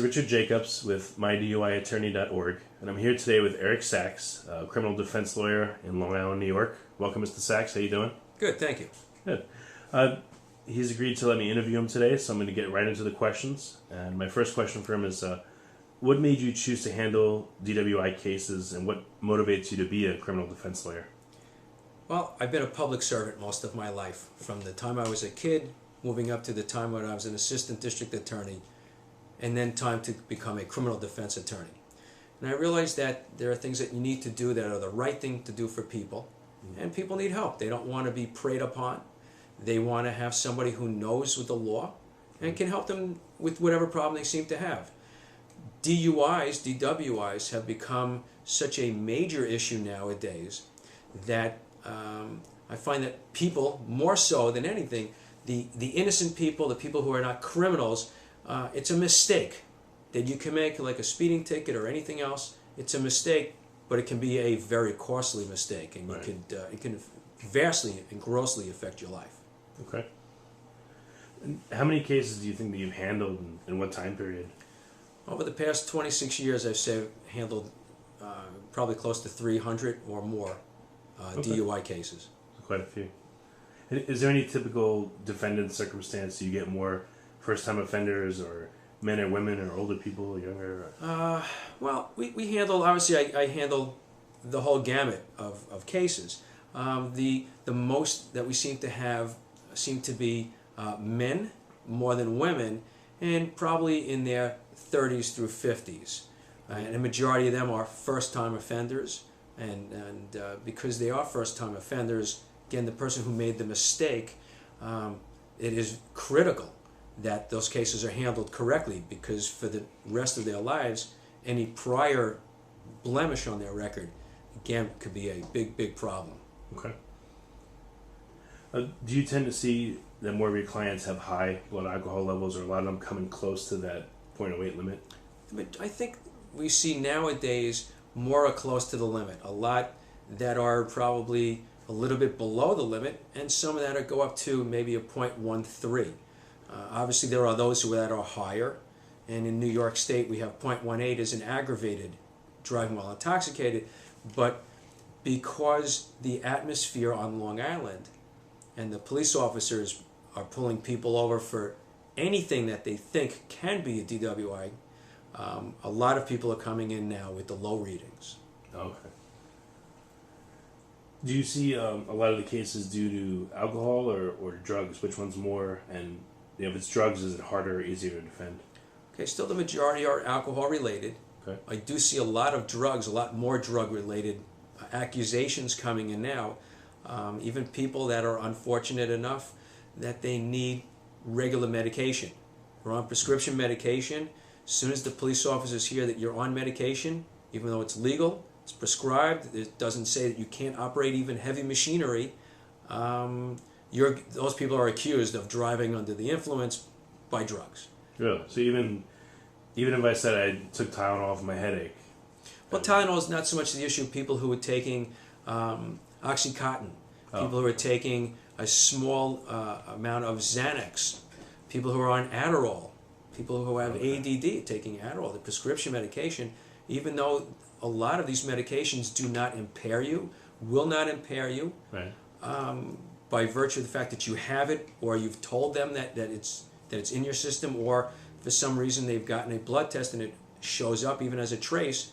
Richard Jacobs with MyDUIAttorney.org, and I'm here today with Eric Sachs, a criminal defense lawyer in Long Island, New York. Welcome, Mr. Sachs. How you doing? Good, thank you. Good. He's agreed to let me interview him today, so I'm going to get right into the questions. And my first question for him is, what made you choose to handle DWI cases, and what motivates you to be a criminal defense lawyer? Well, I've been a public servant most of my life, from the time I was a kid, moving up to the time when I was an assistant district attorney, and then time to become a criminal defense attorney. And I realized that there are things that you need to do that are the right thing to do for people, and people need help. They don't want to be preyed upon. They want to have somebody who knows with the law and can help them with whatever problem they seem to have. DUIs, DWIs have become such a major issue nowadays that I find that people, more so than anything, the innocent people, the people who are not criminals, it's a mistake that you can make, like a speeding ticket or anything else. It's a mistake, but it can be a very costly mistake, and right. it can vastly and grossly affect your life. Okay. And how many cases do you think that you've handled, and in what time period? Over the past 26 years, I've handled probably close to 300 or more DUI cases. Quite a few. Is there any typical defendant circumstance you get more first-time offenders, or men or women, or older people, or younger? Well, we handle, obviously I handle the whole gamut of cases. The most that we seem to be men more than women, and probably in their 30s through 50s. And a majority of them are first-time offenders, and because they are first-time offenders, again, the person who made the mistake, it is critical that those cases are handled correctly, because for the rest of their lives, any prior blemish on their record, again, could be a big problem. Okay. Do you tend to see that more of your clients have high blood alcohol levels, or a lot of them coming close to that 0.08 limit? I think we see nowadays more are close to the limit. A lot that are probably a little bit below the limit, and some of that are go up to maybe a 0.13. Obviously, there are those that are higher, and in New York State we have 0.18 as an aggravated driving while intoxicated, but because the atmosphere on Long Island and the police officers are pulling people over for anything that they think can be a DWI, a lot of people are coming in now with the low readings. Okay. Do you see a lot of the cases due to alcohol or drugs? Which one's more? And if it's drugs, is it harder or easier to defend? Okay, still the majority are alcohol related. Okay. I do see a lot of drugs, a lot more drug related accusations coming in now. Even people that are unfortunate enough that they need regular medication. We're on prescription medication. As soon as the police officers hear that you're on medication, even though it's legal, it's prescribed, it doesn't say that you can't operate even heavy machinery, those people are accused of driving under the influence by drugs. Really? So even if I said I took Tylenol for my headache? Well, Tylenol is not so much the issue. People who are taking Oxycontin, people who are taking a small amount of Xanax, people who are on Adderall, people who have ADD taking Adderall, the prescription medication, even though a lot of these medications do not impair you, will not impair you, right. By virtue of the fact that you have it, or you've told them that it's in your system, or for some reason they've gotten a blood test and it shows up even as a trace,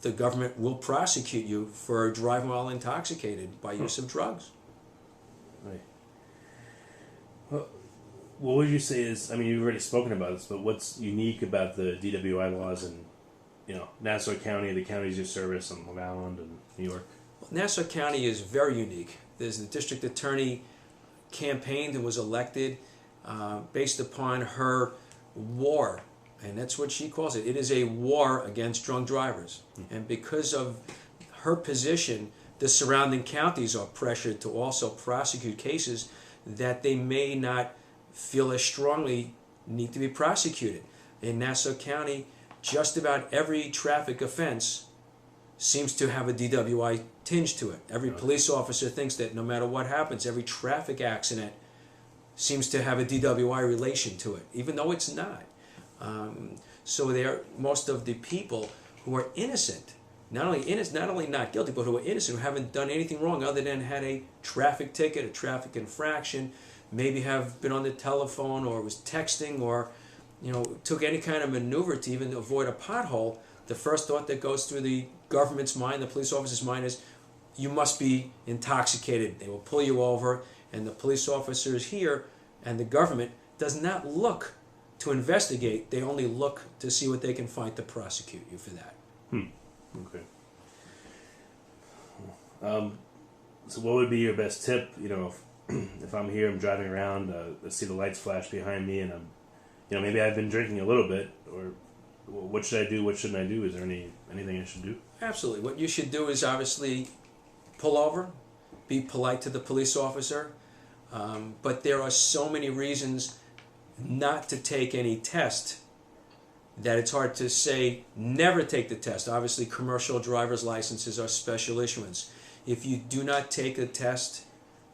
the government will prosecute you for driving while intoxicated by use of drugs. Right. Well, what would you say is, I mean, you've already spoken about this, but what's unique about the DWI laws in, Nassau County, the counties you service on Long Island and New York? Well, Nassau County is very unique. There's the district attorney campaigned and was elected based upon her war, and that's what she calls it. It is a war against drunk drivers. And because of her position, the surrounding counties are pressured to also prosecute cases that they may not feel as strongly need to be prosecuted. In Nassau County, just about every traffic offense seems to have a DWI tinge to it. Every police officer thinks that no matter what happens, every traffic accident seems to have a DWI relation to it, even though it's not. So most of the people who are innocent, not only not guilty, but who are innocent, who haven't done anything wrong other than had a traffic ticket, a traffic infraction, maybe have been on the telephone or was texting or took any kind of maneuver to even avoid a pothole, the first thought that goes through the government's mind, the police officer's mind, is you must be intoxicated. They will pull you over, and the police officers here and the government does not look to investigate. They only look to see what they can find to prosecute you for that. Okay. So what would be your best tip? If I'm here, I'm driving around, I see the lights flash behind me, and maybe I've been drinking a little bit, or what should I do? What shouldn't I do? Is there anything I should do? Absolutely. What you should do is obviously pull over, be polite to the police officer, but there are so many reasons not to take any test that it's hard to say never take the test. Obviously, commercial driver's licenses are special issuance. If you do not take a test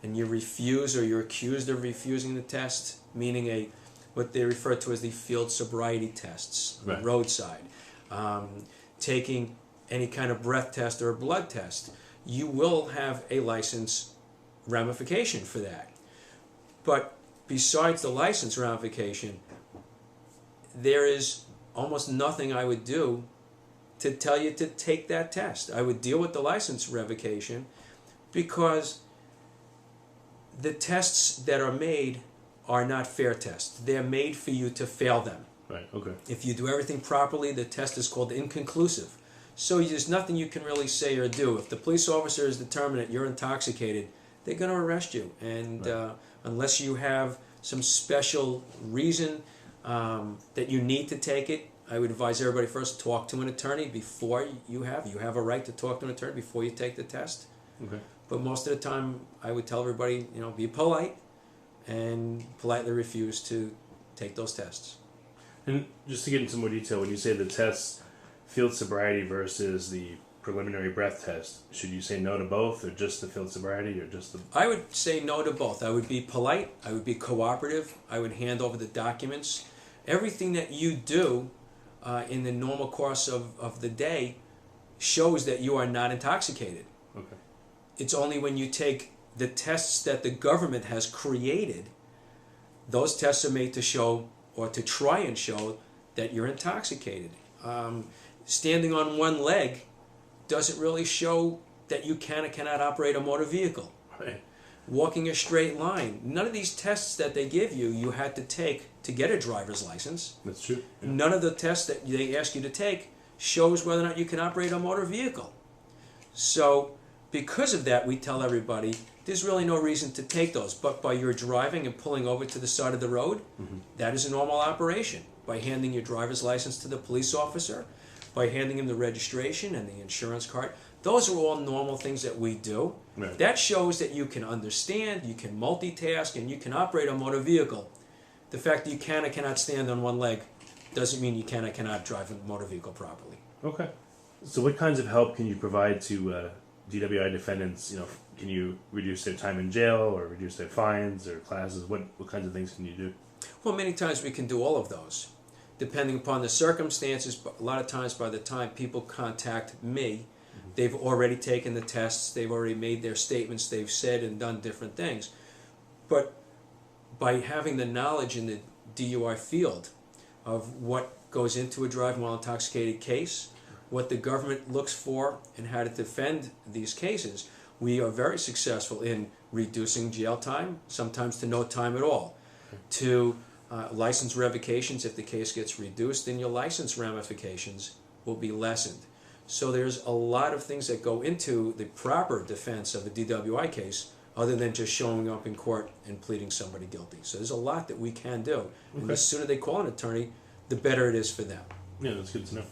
and you refuse, or you're accused of refusing the test, meaning what they refer to as the field sobriety tests, right, roadside, taking any kind of breath test or a blood test, you will have a license ramification for that. But besides the license ramification, there is almost nothing I would do to tell you to take that test. I would deal with the license revocation, because the tests that are made are not fair tests. They're made for you to fail them. Right, okay. If you do everything properly, the test is called inconclusive. So there's nothing you can really say or do. If the police officer is determined that you're intoxicated, they're going to arrest you. And right, unless you have some special reason that you need to take it, I would advise everybody first talk to an attorney before you have a right to talk to an attorney before you take the test. Okay. But most of the time, I would tell everybody, be polite and politely refuse to take those tests. And just to get into more detail, when you say the tests, field sobriety versus the preliminary breath test, should you say no to both, or just the field sobriety, or just the... I would say no to both. I would be polite. I would be cooperative. I would hand over the documents. Everything that you do in the normal course of the day shows that you are not intoxicated. Okay. It's only when you take the tests that the government has created, those tests are made to show, or to try and show, that you're intoxicated. Standing on one leg doesn't really show that you can or cannot operate a motor vehicle. Right. Walking a straight line. None of these tests that they give you had to take to get a driver's license. That's true. Yeah. None of the tests that they ask you to take shows whether or not you can operate a motor vehicle. So, because of that, we tell everybody there's really no reason to take those. But by your driving and pulling over to the side of the road, that is a normal operation. By handing your driver's license to the police officer, by handing him the registration and the insurance card, those are all normal things that we do. Right. That shows that you can understand, you can multitask, and you can operate a motor vehicle. The fact that you can or cannot stand on one leg doesn't mean you can or cannot drive a motor vehicle properly. Okay. So what kinds of help can you provide to DWI defendants? Can you reduce their time in jail, or reduce their fines or classes? What kinds of things can you do? Well, many times we can do all of those, depending upon the circumstances. But a lot of times, by the time people contact me, they've already taken the tests, they've already made their statements, they've said and done different things. But by having the knowledge in the DUI field of what goes into a driving while intoxicated case, what the government looks for, and how to defend these cases, we are very successful in reducing jail time, sometimes to no time at all, to license revocations. If the case gets reduced, then your license ramifications will be lessened. So there's a lot of things that go into the proper defense of a DWI case, other than just showing up in court and pleading somebody guilty. So there's a lot that we can do. And the sooner they call an attorney, the better it is for them. Yeah, that's good to know.